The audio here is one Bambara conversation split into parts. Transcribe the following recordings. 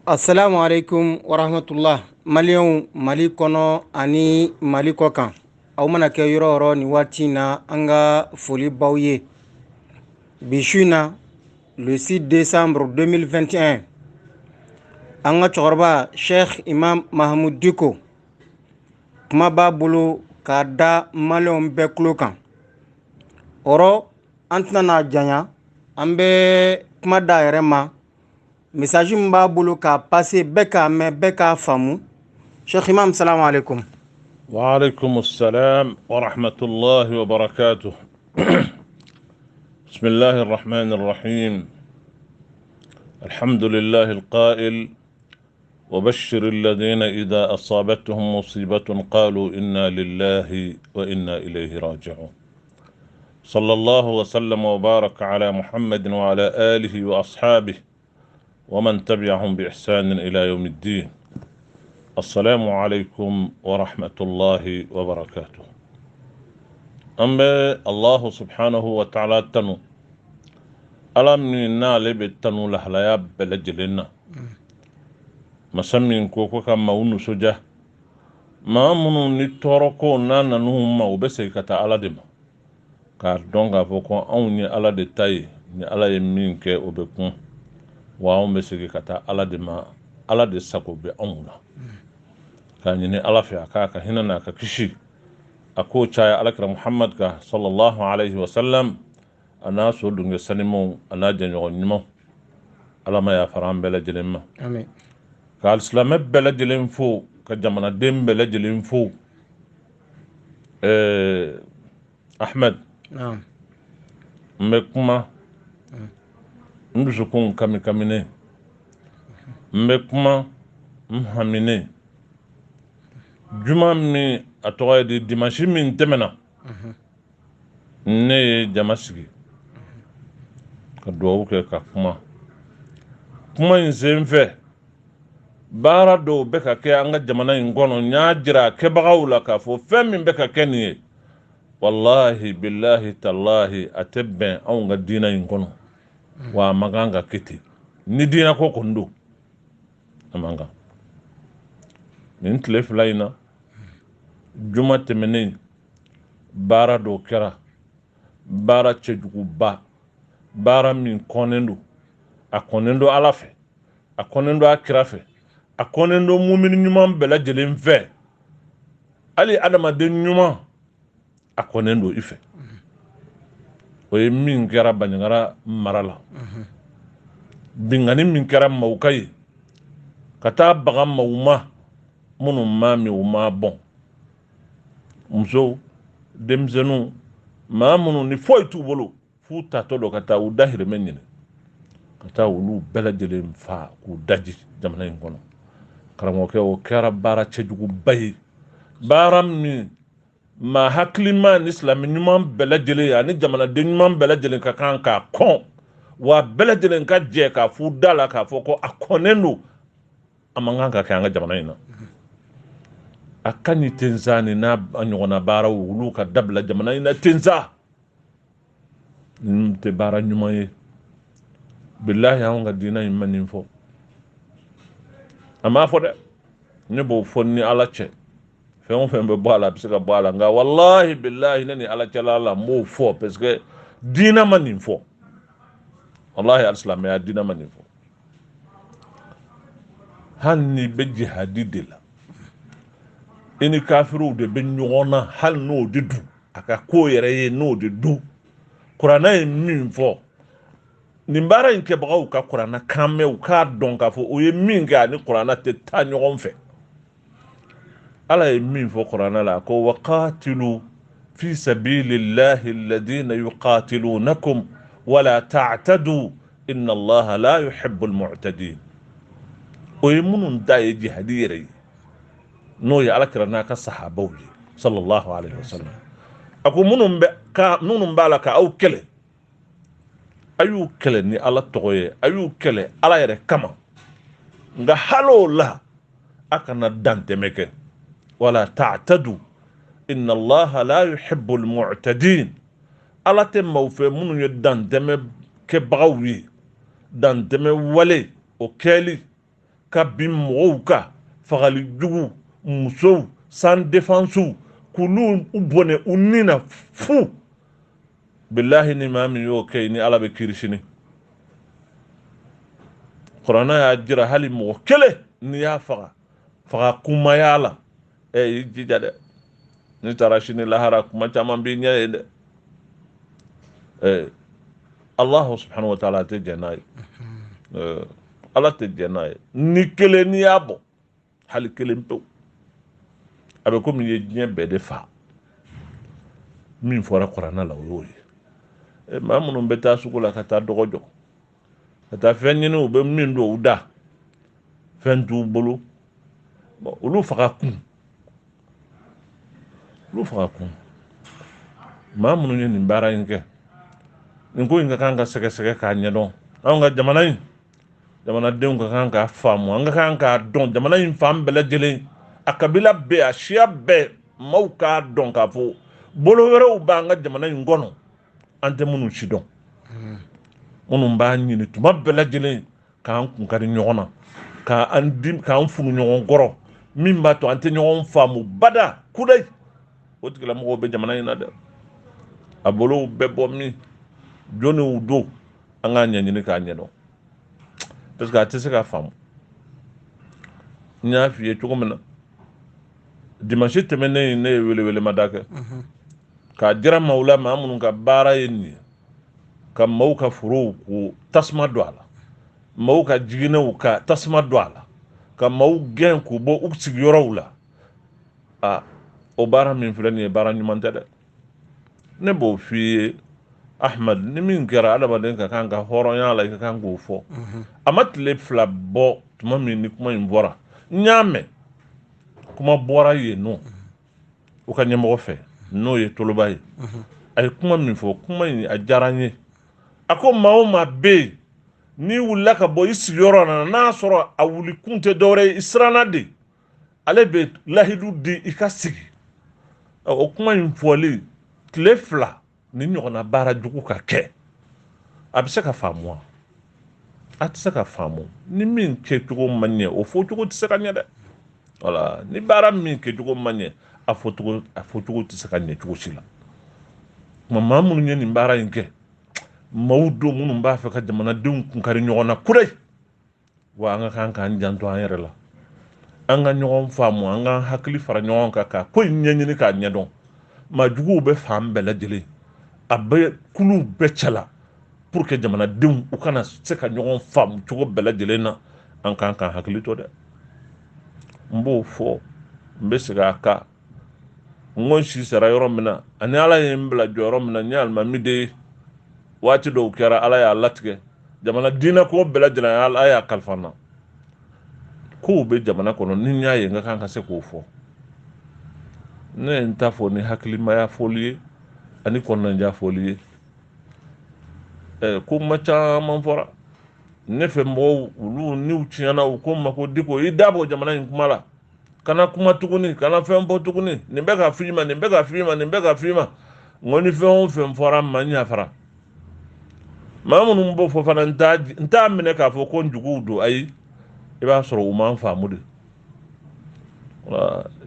Assalamu alaikum wa rahmatullah. Maliɲɛnw Mali kɔnɔ ani Mali kɔ kan. Aw mana kɛ yɔrɔ o yɔrɔ nin waati in na an ka foli b'aw ye. Bi su in na le 6 décembre 2021 an ka cɛkɔrɔba Cheikh Imam Mahamud Diko kuma b'a bolo k'a da Maliɲɛnw bɛɛ tulo kan. O rɔ an tɛna n'a janya, an bɛ kuma d'a yɛrɛ ma. Message min b'a bolo k'a passer bɛɛ k'a mɛn bɛɛ k'a faamu. Cheikh Imam, salamu alaikum. وعليكم السلام ورحمة الله وبركاته. بسم الله الرحمن الرحيم. الحمد لله القائل: وبشر الذين إذا أصابتهم مصيبة قالوا إنا لله وإنا إليه راجعون. صلى الله وسلم وبارك على محمد وعلى آله وأصحابه ومن تبعهم بإحسان إلى يوم الدين. السلام عليكم ورحمة الله وبركاته. أما الله سبحانه وتعالى تنو ألم نالي بالتنو لحلايا بلجلنا مسمين كوكو كما ونسجة ما منو نتوركو نانا نهما وبسيكتا على دم كاردونغا فوكو أوني على دي تاي ni ala ye min kɛ o bɛ kun wa anw bɛ segin ka taa ala de ma, ala de sago bɛ anw na. K'a ɲini ala fɛ a k'a ka hinɛ n'a ka kisi a k'o caya alakira Muhammad ka sallallahu alaihi wa sallam a n'a so dunke sanimaw a n'a jɛɲɔgɔn ɲumanw. Ala ma yafara an bɛɛ lajɛlen ma. Amin. Ka alisilamɛ bɛɛ lajɛlen fo, ka jamanaden bɛɛ lajɛlen fo. Ahmed, Naam. n bɛ kuma n dusukun kamikaminen, n bɛ kuma n haminen. Juma min a tɔgɔ ye di dimanche min tɛmɛna ne ye jama sigi ka duwawu kɛ ka kuma in sen fɛ baara dɔw bɛ ka kɛ an ka jamana in kɔnɔ. N y'a jira kɛbagaw la k'a fɔ fɛn min bɛ ka kɛ nin ye wallahi billahi tallahi a tɛ bɛn anw ka diina in kɔnɔ, wa a man kan ka kɛ ten. Ni diina ko kɔni don a man kan. Nin tile fila in na juma tɛmɛnen baara dɔw kɛra, baara cɛjuguba, baara min kɔnnen don, a kɔnnen don ala fɛ, a kɔnnen don a kira fɛ, a kɔnnen don mumini ɲuman bɛɛ lajɛlen fɛ, hali adamaden ɲuman a kɔnnen don i fɛ. O ye min kɛra Banɲagara mara la, bingani min kɛra maaw ka ye ka taa baga maaw ma minnu ma min u ma bɔn. Musow, denmisɛnninw, maa minnu ni foyi t'u bolo f'u tatɔ dɔ ka taa u dahirimɛ ɲini, ka taa olu bɛɛ lajɛlen fa k'u daji jamana in kɔnɔ. Karamɔgɔkɛ, o kɛra baara cɛjuguba ye, baara min maa hakilima ni silamɛ ɲuman bɛɛ lajɛlen ani jamanaden ɲuman bɛɛ lajɛlen ka kan k'a kɔn, wa bɛɛ lajɛlen ka jɛ k'a f'u da la k'a fɔ ko a kɔnnen don, a man kan ka kɛ an ka jamana in na. A ka ɲi tensa ni n'a ɲɔgɔnna baaraw olu ka dabila jamana in na tensa. Nin tɛ baara ɲuman ye. Bilahi anw ka diina in ma nin fɔ. A m'a fɔ dɛ, ne b'o fɔ ni ala cɛ. Fɛn o fɛn bɛ bɔ a la a bɛ se ka bɔ a la, nka wallahi bilahi ne ni ala cɛla la n b'o fɔ parce que diina ma nin fɔ. Wallahi alisilamɛya diina ma nin fɔ. Hali n'i bɛ jihadi de la, i ni kafiriw de bɛ ɲɔgɔn na, hali n'o de don a ka ko yɛrɛ ye n'o de don. Kuranɛ ye min fɔ, nin baara in kɛbagaw ka kuranɛ kan mɛn u k'a dɔn k'a fɔ o ye min kɛ ani kuranɛ tɛ taa ɲɔgɔn fɛ. Ala ye min fɔ kuranɛ la ko waqatilu fi sabilillahi alladhina yuqatilunakum wala ta'tadu inna allaha la yuhibbul mu'tadin. O ye minnu da ye jihadi yɛrɛ ye, n'o ye alakira n'a ka sahabaw ye sallallahu alaihi wasallam. A ko minnu b'a la ka aw kɛlɛ, a y'u kɛlɛ ni ala tɔgɔ ye, a y'u kɛlɛ ala yɛrɛ kama, nka hal'o la a kana dantɛmɛ kɛ. wala ta'tadu inna allaha la yuhibbul mu'tadin. Ala tɛ maaw fɛ minnu ye dantɛmɛ kɛbagaw ye, dantɛmɛ wale o kɛli ka bin mɔgɔw ka fagali jugu musow sans défense kulu u bɔnɛ u nina fu billahi ni maa min y'o kɛ ni ala bɛ kiri sini kuranɛ y'a jira hali mɔgɔ kelen n'i y'a faga kumaya la i jija dɛ ni taara sini lahara kuma caman b'i ɲɛ ye dɛ Allahu subhanahu wa ta'ala tɛ jɛn n'a ye ala tɛ jɛn n'a ye ni kelen n'i y'a bɔ hali kelen pewu a bɛ komi i ye diɲɛ bɛɛ de fa min fɔra kuranɛ la o y'o ye maa minnu bɛ taa sugu la ka taa dɔgɔ jɔ ka taa fɛn ɲini u bɛ min don u da fɛn t'u bolo olu faga kun maa minnu ye nin baara in kɛ nin ko in ka kan ka sɛgɛsɛgɛ k'a ɲɛdɔn anw ka jamana in jamanadenw ka kan k'a faamu an ka kan k'a dɔn jamana in fan bɛɛ lajɛlen a kabila bɛɛ a siya bɛɛ maaw k'a dɔn k'a fɔ bolo wɛrɛw b'an ka jamana in kɔnɔ an tɛ minnu si dɔn minnu b'a ɲini tuma bɛɛ lajɛlen k'an kunkari ɲɔgɔn na k'an funu ɲɔgɔn kɔrɔ min b'a to an tɛ ɲɔgɔn faamu bada kudayi o tigilamɔgɔw bɛ jamana in na dɛ a bolow bɛɛ bɔ min jɔnniw don an k'a ɲɛɲini k'a ɲɛdɔn parce que a tɛ se ka faamu n y'a f'i ye cogo min na dimanche tɛmɛnen ne ye welewelemada kɛ k'a dira maaw la maa minnu ka baara ye nin ye ka maaw ka forow ko tasuma don a la maaw ka jiginɛw ka tasuma don a la ka maaw gɛn k'u bɔ u sigiyɔrɔw la o baara min filɛ nin ye baara ɲuman tɛ dɛ ne b'o f'i ye Ahmad ni min kɛra adamaden ka kan ka hɔrɔnya la i ka kan k'o fɔ a ma tile fila bɔ tuma min ni kuma in bɔra n y'a mɛn kuma bɔra yen nɔ u ka ɲɛmɔgɔ fɛ n'o ye Toloba ye a ye kuma min fɔ kuma in a diyara n ye a ko maa o maa bɛ yen n'i wulila ka bɔ i sigiyɔrɔ na n'a sɔrɔ a wuli kun tɛ dɔwɛrɛ ye i siranna de ale bɛ lahidu di i ka sigi o kuma in fɔli tile fila ni ɲɔgɔnna baara jugu ka kɛ a bɛ se ka faamu wa a tɛ se ka faamu ni min kɛcogo ma ɲɛ o fɔcogo tɛ se ka ɲɛ dɛ wala ni baara min kɛcogo ma ɲɛ a fɔcogo tɛ se ka ɲɛ cogo si la maa minnu ye nin baara in kɛ maaw don minnu b'a fɛ ka jamanadenw kunkari ɲɔgɔn na kudayi wa an ka kan k'an janto an yɛrɛ la an ka ɲɔgɔn faamu an ka hakili fara ɲɔgɔn kan ka ko in ɲɛɲini k'a ɲɛdɔn maa juguw bɛ fan bɛɛ lajɛlen a bɛ kuluw bɛɛ cɛla pour que jamanadenw u kana se ka ɲɔgɔn faamu cogo bɛɛ lajɛlen na an kan k'an hakili to dɛ n b'o fɔ n bɛ segin a kan n ko n si sera yɔrɔ min na ani ala ye n bila jɔyɔrɔ min na n ye alimami de ye waati dɔw kɛra ala y'a latigɛ jamana diinɛ ko bɛɛ lajɛlen ala y'a kalifa n na kow bɛ jamana kɔnɔ ni n y'a ye n ka kan ka se k'o fɔ ne ye n ta fɔ ni hakilimaya fɔli ye ani kɔnɔnandiya fɔli ye ko ma caman fɔra ne fɛ mɔgɔw olu n'u tiɲɛna u ko n ma ko Diko i da bɔ jamana in kuma la kana kuma tuguni kana fɛn fɔ tuguni nin bɛ ka f'i ma nin bɛ ka f'i ma nin bɛ ka f'i ma n ko ni fɛn o fɛn fɔra n ma n yafara maa minnu b'o fɔ fana n t'a minɛ k'a fɔ ko n juguw don ayi i b'a sɔrɔ u m'an faamu de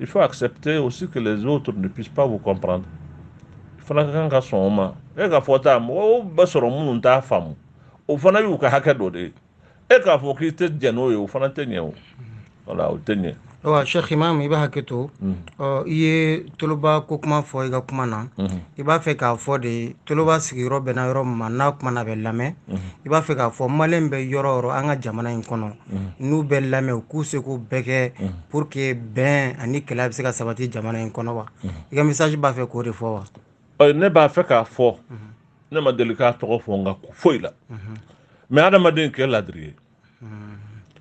il faut accepter aussi que les autres ne puissent pas vous comprendre fana ka kan ka sɔn o ma e ka fɔ ta mɔgɔw bɛ sɔrɔ minnu t'a faamu o fana y'u ka hakɛ dɔ de ye e k'a fɔ k'i tɛ jɛn n'o ye o fana tɛ ɲɛ o wala o tɛ ɲɛ Sheikh Imam i b'a hakɛ to i ye Toloba ko kuma fɔ i ka kuma na i b'a fɛ k'a fɔ de Toloba sigiyɔrɔ bɛnna yɔrɔ min ma n'a kuma na bɛ lamɛn i b'a fɛ k'a fɔ maliyɛn bɛ yɔrɔ o yɔrɔ an ka jamana in kɔnɔ n'u bɛ lamɛn u k'u seko bɛɛ kɛ pour que bɛn ani kɛlɛ bɛ se ka sabati jamana in kɔnɔ wa i ka message b'a fɛ k'o de fɔ wa ne b'a fɛ k'a fɔ ne ma deli k'a tɔgɔ fɔ nka foyi la mais adamaden kɛ ladiri ye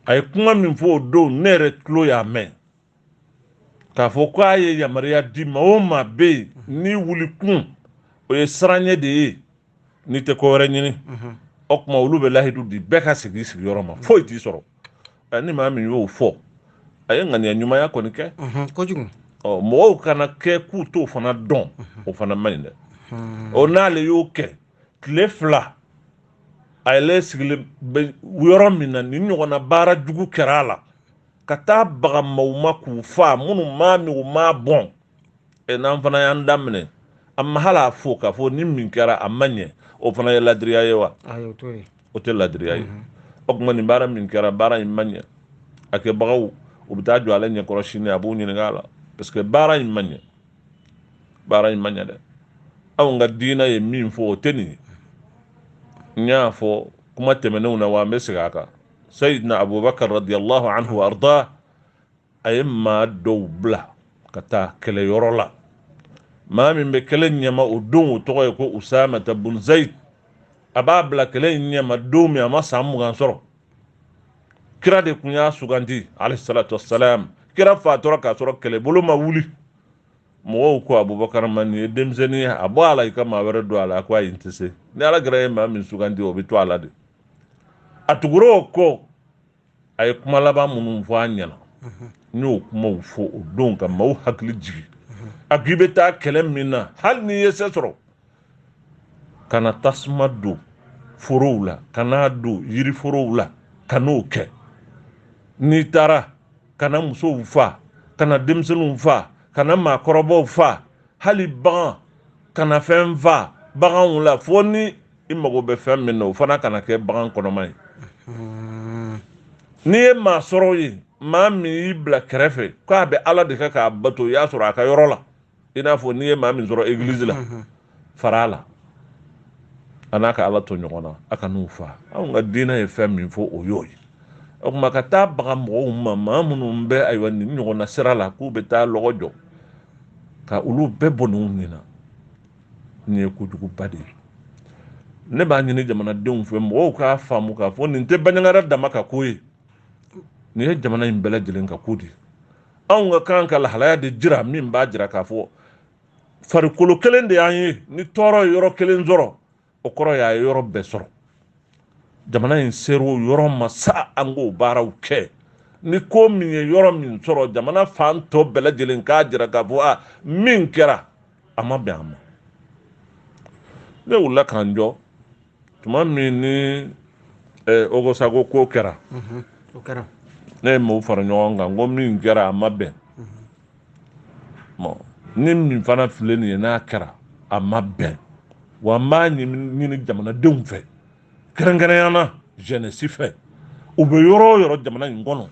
a ye kuma min fɔ o don ne yɛrɛ tulo y'a mɛn k'a fɔ k'a ye yamaruya di maa o maa bɛ yen n'i wuli kun o ye siranɲɛ de ye n'i tɛ ko wɛrɛ ɲini o tuma olu bɛ lahidu di bɛɛ ka segin sigiyɔrɔ ma foyi t'i sɔrɔ ni maa min y'o fɔ a ye ŋaniya ɲumanya kɔni kɛ kojugu mɔgɔw kana kɛ k'u t'o fana dɔn o fana man ɲi dɛ o n'ale y'o kɛ tile fila a yɛrɛ sigilen bɛ yɔrɔ min na ni ɲɔgɔnna baara jugu kɛra a la kata baga mauma ku fa munu ma mi ma bon e nan fana yan damne amma hala fo ka fo nim min kara amanye o fana ya ladriya yewa ayo tori o te ladriya yi o kuma ni bara min kara bara imanye ake bagaw o bita jo ala nya koroshini abu ni ngala parce que bara imanye de aw nga dina ye min fo teni nya fo kuma temenu na wa mesigaka sayyidina abubakar radiyallahu anhu wa arda ayma dawbla kata kele yorola ma min be kele nyama o don to ko usama ibn zaid ababla kele nyama do mi ama samu gan soro kira de kunya sugandi alayhi salatu wassalam kira fatora ka soro kele bolo ma wuli mo ko abubakar man ni demzeni abo ala kama were do ala ko ayintese ni ala gra ma min sugandi o bitu ala de atuguro ko ay kuma laba munun fo anyana ni kuma fo o don ka maw hakli jigi agibe ta kelem minna hal ni yese soro kana tasma do forowla kana do yiri forowla kano ke ni tara kana muso fa kana demselu fa kana ma korobo fa hali bagan kana fɛn fa bagan la fo ni i mago bɛ fɛn min na o fana kana kɛ bagan kɔnɔma ye ni ye maa sɔrɔ ye maa min y'i bila kɛrɛfɛ k'a bɛ ala de kɛ k'a bato i y'a sɔrɔ a ka yɔrɔ la i n'a fɔ n'i ye maa min sɔrɔ église la fara a la a n'a ka ala to ɲɔgɔn na a ka n'u fa anw ka diinɛ ye fɛn min fɔ o y'o ye o kuma ka taa baga mɔgɔw ma maa minnu bɛ ayiwa nin ɲɔgɔn na sira la k'u bɛ taa lɔgɔ jɔ ka olu bɛɛ bɔ ninnu nin na nin ye kojuguba de ye ne b'a ɲini jamanadenw fɛ mɔgɔw k'a faamu k'a fɔ nin tɛ baɲangara dama ka ko ye nin ye jamana in bɛɛ lajɛlen ka ko de ye anw ka kan ka lahalaya de jira min b'a jira k'a fɔ farikolo kelen de y'an ye ni tɔɔrɔ ye yɔrɔ kelen sɔrɔ o kɔrɔ y'a ye yɔrɔ bɛɛ sɔrɔ jamana in ser'o yɔrɔ ma sa an k'o baaraw kɛ ni ko min ye yɔrɔ min sɔrɔ jamana fan tɔ bɛɛ lajɛlen k'a jira k'a fɔ a min kɛra a ma bɛn a ma ne wulila k'an jɔ tuma min ni ogosago ko kɛra ne ye maaw fara ɲɔgɔn kan ko min kɛra a ma bɛn ni min fana filɛ nin ye n'a kɛra a ma bɛn wa n b'a ɲini jamanadenw fɛ kɛrɛnkɛrɛnyana jeunesse fɛ u bɛ yɔrɔ o yɔrɔ jamana in kɔnɔ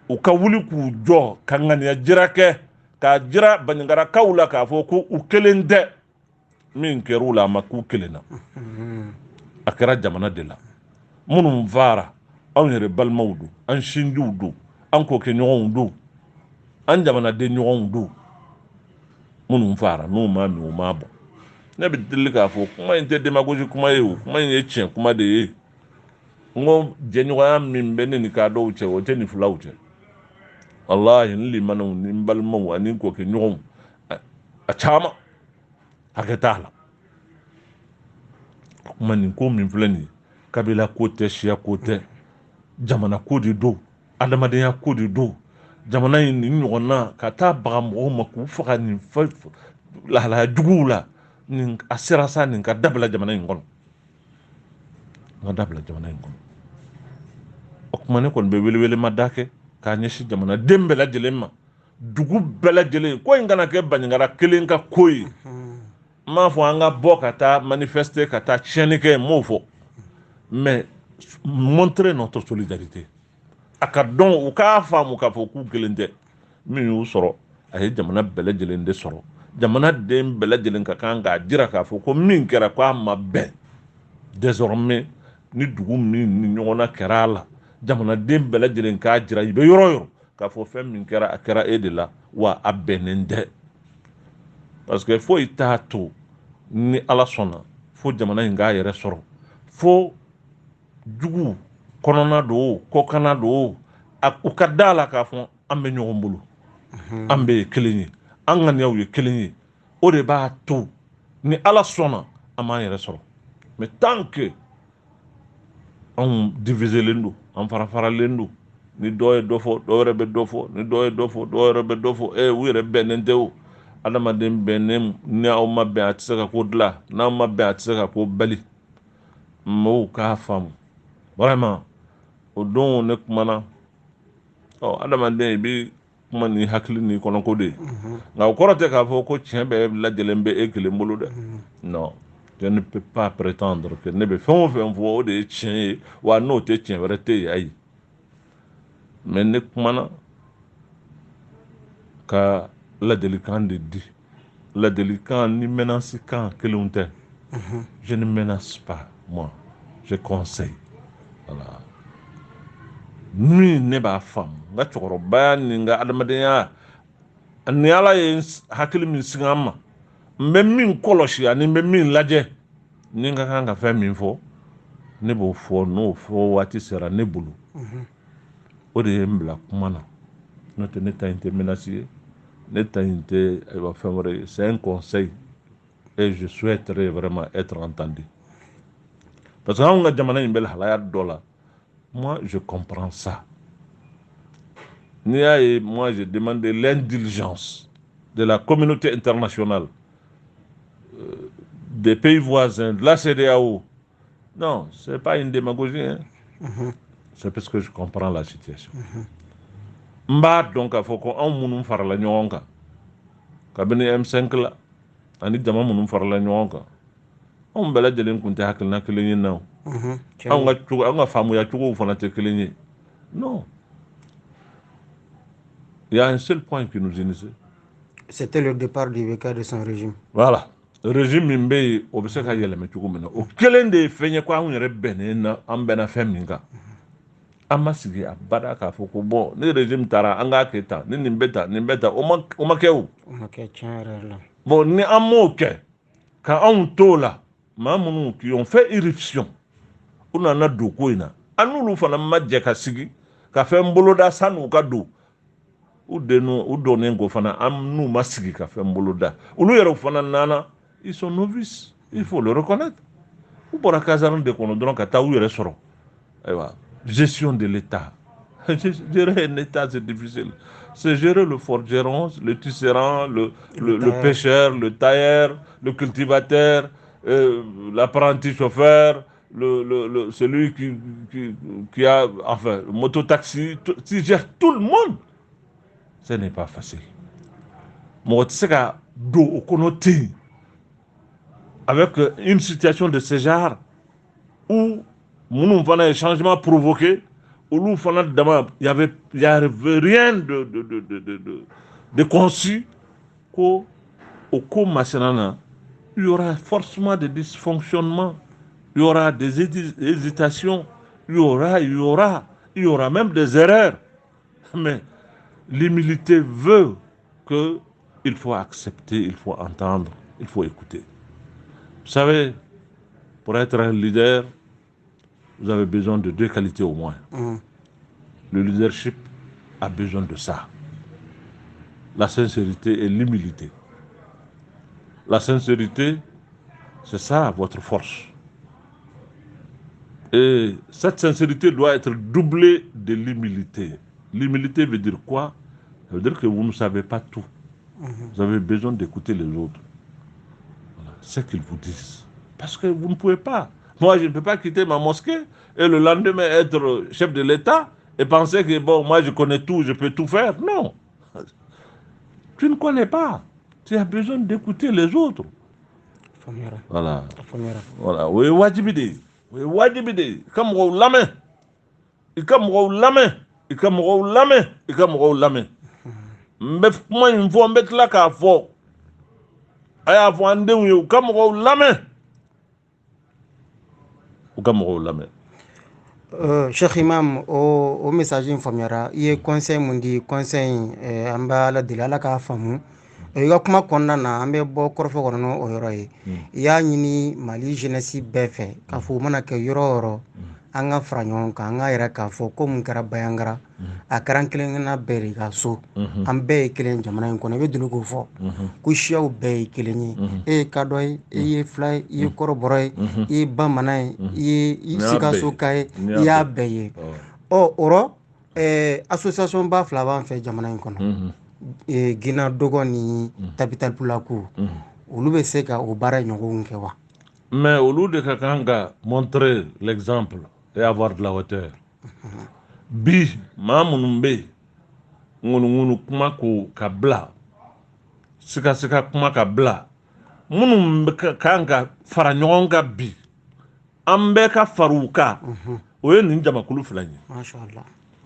u ka wuli k'u jɔ ka ŋaniya jira kɛ k'a jira baɲangarakaw la k'a fɔ ko u kelen tɛ min kɛr'u la a ma k'u kelen na a kɛra jamana de la minnu fara anw yɛrɛ balimaw don an sinjiw don an kokɛɲɔgɔnw don an jamanaden ɲɔgɔnw don minnu fara n'u ma min u ma bɔ ne bɛ deli k'a fɔ kuma in tɛ demagogie kuma ye o kuma in ye tiɲɛ kuma de ye n ko jɛɲɔgɔnya min bɛ ne ni k'a dɔw cɛ o tɛ nin filaw cɛ walahi n limanaw ni n balimaw ani n kokɛɲɔgɔnw a caman hakɛ t'a la o kuma nin ko min filɛ nin ye kabila ko tɛ siya ko tɛ jamana ko de don adamadenya ko de don jamana in nin ɲɔgɔn na ka taa baga mɔgɔw ma k'u faga nin lahalaya juguw la nin a sera sa nin ka dabila jamana in kɔnɔ n ka dabila jamana in kɔnɔ o kuma ne kɔni bɛ welewele ma da kɛ k'a ɲɛsin jamanaden bɛɛ lajɛlen ma dugu bɛɛ lajɛlen ko in kana kɛ baɲangara kelen ka ko ye n m'a fɔ an ka bɔ ka taa manifester ka taa tiɲɛni kɛ n m'o fɔ mais montrer notre solidarité a ka dɔn u k'a faamu k'a fɔ k'u kelen tɛ min y'u sɔrɔ a ye jamana bɛɛ lajɛlen de sɔrɔ jamanaden bɛɛ lajɛlen ka kan k'a jira k'a fɔ ko min kɛra ko a ma bɛn désormais ni dugu min ni ɲɔgɔn na kɛra a la jamanaden bɛɛ lajɛlen k'a jira i bɛ yɔrɔ yɔrɔ k'a fɔ fɛn min kɛra a kɛra e de la wa a bɛnnen tɛ parce que foyi t'a to ni ala sɔnna fo jamana in k'a yɛrɛ sɔrɔ fo jugu kɔnɔna don kɔkanna don u ka da la k'a fɔ an bɛ ɲɔgɔn bolo an bɛ ye kelen ye an ŋaniyaw ye kelen ye o de b'a to ni ala sɔnna an b'an yɛrɛ sɔrɔ mais tant que anw diviselen don an farafaralen don ni dɔ ye dɔ fɔ dɔ wɛrɛ bɛ dɔ fɔ ni dɔ ye dɔ fɔ dɔ wɛrɛ bɛ dɔ fɔ u yɛrɛ bɛnnen tɛ o adamaden bɛnnen ni aw ma bɛn a tɛ se ka ko dilan n'aw ma bɛn a tɛ se ka ko bali mɔgɔw k'a faamu vraiment o don ne kumana adamaden bi kuma ni hakili ni kɔnɔ ko de nka o kɔrɔ tɛ k'a fɔ ko tiɲɛ bɛɛ lajɛlen bɛ e kelen bolo dɛ non je ne peux pas prétendre que ne bɛ fɛn o fɛn fɔ o de ye tiɲɛ ye wa n'o tɛ tiɲɛ wɛrɛ tɛ yen ayi mais ne kumana ka ladilikan de di ladilikan ni menace kan kelenw tɛ je ne menace pas moi je conseille voilà min ne b'a faamu n ka cɛkɔrɔbaya ni n ka adamadenya ni ala ye hakili min sigi an ma n bɛ min kɔlɔsi ani n bɛ min lajɛ ni n ka kan ka fɛn min fɔ ne b'o fɔ n'o fɔ waati sera ne bolo o de ye n bila kuma na n'o tɛ ne ta in tɛ menace ye ne ta in tɛ fɛn wɛrɛ ye c'est un conseil et je souhaiterais vraiment être entendu parce que anw ka jamana in bɛ lahalaya dɔ la moi je comprends ça. Moi j'ai demandé l'indulgence de la communauté internationale, des pays voisins, de la CEDEAO. Non, ce n'est pas une démagogie, hein? C'est parce que je comprends la situation. Mba donc a fɔ ko anw minnu farala ɲɔgɔn kan kabini M5 la ani jama minnu farala ɲɔgɔn kan anw bɛɛ lajɛlen tun tɛ hakilina kelen ye na anw ka faamuya cogow fana tɛ kelen ye non. Il y a un seul point qui nous unissait. C'était le départ du VK de son régime. Voilà. Le régime min bɛ yen o bɛ se ka yɛlɛma cogo min na o kelen de ye fɛn ye ko anw yɛrɛ bɛnnen na an bɛnna fɛn min kan an ma sigi a bada k'a fɔ ko bon ni régime taara an k'a kɛ tan ni nin bɛ tan nin bɛ tan o ma kɛ o. O ma kɛ tiɲɛ yɛrɛ la. Bon ni an m'o kɛ ka anw t'o la maa minnu qui ont fait irruption u nana don ko in na an n'olu fana ma jɛ ka sigi ka fɛn boloda san'u ka don. U donnen ko fana an n'u ma sigi ka fɛn boloda olu yɛrɛ fana nana ils sont novices il faut le reconnaître u bɔra caserne de kɔnɔ dɔrɔn ka taa u yɛrɛ sɔrɔ ayiwa gestion de l'état gérer un état c'est difficile c'est gérer le forgeron le tisserand le pêcheur le tailleur le cultivateur l'apprenti chauffeur celui qui a enfin mototaxi qui gère tout le monde. Ce n'est pas facile. Mɔgɔ tɛ se ka don o kɔnɔ ten avec une situation de ce genre où minnu fana ye changement provoqué olu fana dama il y avait rien de conçu ko o ko masina na il y aura forcément des dysfonctionnements, il y aura des hésitations, il y aura même des erreurs, mais l'humilité veut qu'il faut accepter, il faut entendre, il faut écouter. Vous savez, pour être un leader, vous avez besoin de 2 qualités au moins. Le leadership a besoin de ça. La sincérité et l'humilité. La sincérité, c'est ça votre force. Et cette sincérité doit être doublée de l'humilité. L'humilité veut dire quoi? Ça veut dire que vous ne savez pas tout. Vous avez besoin d'écouter les autres. Voilà, ce qu'ils vous disent. Parce que vous ne pouvez pas. Moi, je ne peux pas quitter ma mosquée et le lendemain être chef de l'État et penser que, bon, moi, je connais tout, je peux tout faire. Non. Tu ne connais pas. Tu as besoin d'écouter les autres. Voilà. Voilà. Oui, wajibide. Oui, wajibide. Comme on l'a main. Comme on l'a main. I ka mɔgɔw lamɛn n bɛ kuma in fɔ n bɛ tila k'a fɔ a y'a fɔ an denw ye u ka mɔgɔw lamɛn. Cheikh Imam o message in faamuyara i ye conseil mun di conseil an bɛ ala deli ala k'a faamu i ka kuma kɔnɔna na an bɛ bɔ kɔrɔfɔ kɔnɔ n'o yɔrɔ ye i y'a ɲini Mali jeunesse bɛɛ fɛ k'a fɔ u mana kɛ yɔrɔ o yɔrɔ an ka fara ɲɔgɔn kan an ka yɛrɛ k'a fɔ ko mun kɛra Bayangara a kɛra an kelenkelenna bɛɛ de ka so an bɛɛ ye kelen jamana in kɔnɔ i bɛ deli k'o fɔ ko siyaw bɛɛ ye kelen ye e ye kadɔ ye e ye fila ye i ye kɔrɔbɔrɔ ye i ye bamanan ye i ye sikasoka ye i y'a bɛɛ ye o rɔ association ba fila b'an fɛ jamana in kɔnɔ Gina Dogo ni Tapital Pulaku olu bɛ se ka o baara ɲɔgɔnw kɛ wa? Mais olu de ka kan ka montrer l'exemple et avoir de la hauteur. Bi maa minnu bɛ yen ngunu kuma ko ka bila sika kuma ka bila minnu kan ka fara ɲɔgɔn kan bi an bɛɛ ka fariw kan o ye nin jamakulu fila ye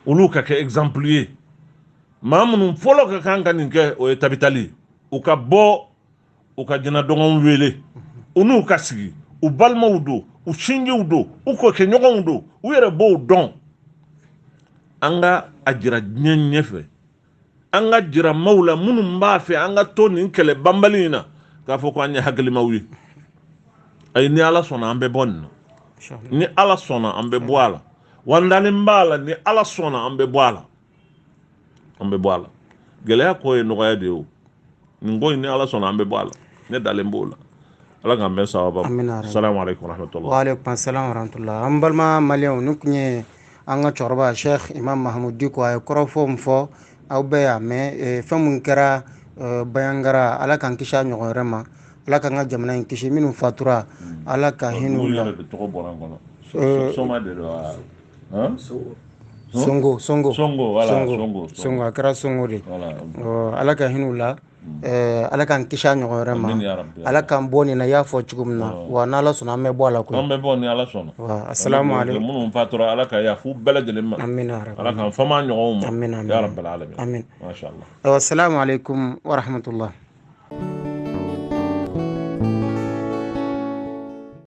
olu ka kɛ exemple ye maa minnu fɔlɔ ka kan ka nin kɛ o ye tabitali u ka bɔ u ka jɛnɛdɔngɔnw wele u n'u ka sigi u balimaw don u sinjiw don u kɔkɛɲɔgɔnw don u yɛrɛ b'o dɔn an ka a jira diɲɛ ɲɛfɛ an ka jira maaw la minnu b'a fɛ an ka to nin kɛlɛ banbali in na k'a fɔ ko an ye hakilimaw ye ayi ni ala sɔnna an bɛ bɔ nin na ni ala sɔnna an bɛ bɔ a la wa n dalen b'a la ni ala sɔnna an bɛ bɔ a la an bɛ bɔ a la gɛlɛya ko ye nɔgɔya de ye o nin ko in ni ala sɔnna an bɛ bɔ a la ne dalen b'o la ala k'an bɛn sababa salamu alaikum warahmatullahi wa alaikum salam warahmatullahi an balima maliyɛnw ni tun ye an ka cɛkɔrɔba sheikh imam mahamudu diko a ye kɔrɔfɔ min fɔ aw bɛɛ y'a mɛn fɛn min kɛra bayangara ala k'an kisi a ɲɔgɔn wɛrɛ ma ala k'an ka jamana in kisi minnu fatura ala ka hin'u la songo a kɛra songo de ala ka hin'u la ala k'an kisi a ɲɔgɔn wɛrɛ ma ala k'an bɔ nin na i y'a fɔ cogo min na wa n'ala sɔnna an bɛ bɔ a la koyi an bɛ bɔ ni ala sɔnna assalamu alaikum minnu fatura ala ka yafu bɛɛ lajɛlen ma ala k'an fama ɲɔgɔnw ma ya rabbal alamin amin masha Allah assalamu alaikum wa rahmatullah